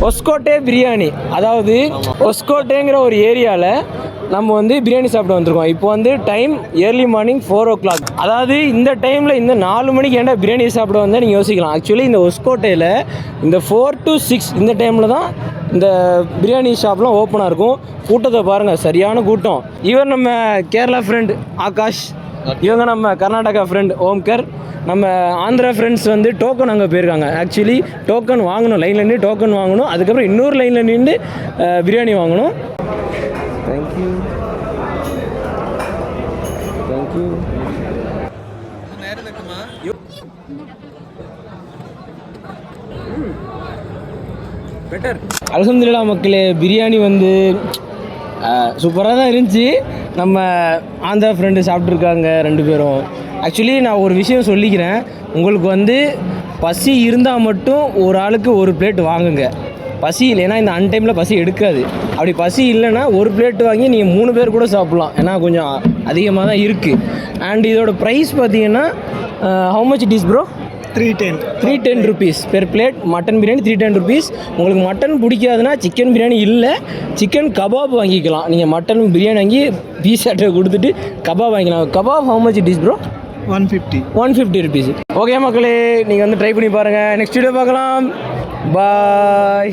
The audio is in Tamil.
ஒஸ்கோட்டே பிரியாணி. அதாவது ஒஸ்கோட்டேங்கிற ஒரு ஏரியாவில் நம்ம வந்து பிரியாணி சாப்பிட வந்திருக்கோம். இப்போ வந்து டைம் ஏர்லி மார்னிங் 4 o'clock. அதாவது இந்த டைமில் இந்த 4 மணிக்கு ஏன்டா பிரியாணி சாப்பிட வந்தால் நீங்கள் யோசிக்கலாம். ஆக்சுவலி இந்த ஒஸ்கோட்டையில் இந்த 4 to 6 இந்த டைமில் தான் இந்த பிரியாணி ஷாப்லாம் ஓப்பனாக இருக்கும். கூட்டத்தை பாருங்கள், சரியான கூட்டம். இவர் நம்ம கேரளா ஃப்ரெண்ட் ஆகாஷ், இவங்க நம்ம கர்நாடகா ஃப்ரெண்ட் ஓம்கர், நம்ம ஆந்திரா ஃப்ரெண்ட்ஸ் வந்து டோக்கன் அங்கே போயிருக்காங்க. ஆக்சுவலி டோக்கன் வாங்கணும், லைனில் நின்று டோக்கன் வாங்கணும். அதுக்கப்புறம் இன்னொரு லைனில் நின்று பிரியாணி வாங்கணும். Thank you thank you. பெட்டர். அல்ஹம்துலில்லாஹ் மக்களே, பிரியாணி வந்து சூப்பராக தான் இருந்துச்சு. நம்ம ஆந்திரா ஃப்ரெண்டு சாப்பிட்ருக்காங்க 2 பேரும். ஆக்சுவலி நான் ஒரு விஷயம் சொல்லிக்கிறேன், உங்களுக்கு வந்து பசி இருந்தால் மட்டும் ஒரு ஆளுக்கு ஒரு பிளேட் வாங்குங்க. பசி இல்லைன்னா இந்த அன்டைமில் பசி எடுக்காது. அப்படி பசி இல்லைன்னா ஒரு பிளேட் வாங்கி நீங்கள் 3 பேர் கூட சாப்பிட்லாம். ஏன்னா கொஞ்சம் அதிகமாக தான் இருக்குது. அண்ட் இதோட ப்ரைஸ் பார்த்தீங்கன்னா how much it is bro? 310 rupees per plate. Mutton biryani 310 rupees. உங்களுக்கு மட்டன் பிடிக்காதுன்னா சிக்கன் பிரியாணி இல்லை, சிக்கன் கபாப் வாங்கிக்கலாம். நீங்கள் மட்டன் பிரியாணி வாங்கி பீஸ் ஆட்டை கொடுத்துட்டு கபாப் வாங்கிக்கலாம். Kebab how much it is bro? 150 rupees. Okay மக்களே, நீங்கள் வந்து ட்ரை பண்ணி பாருங்கள். நெக்ஸ்ட் வீடியோ பார்க்கலாம். பாய்.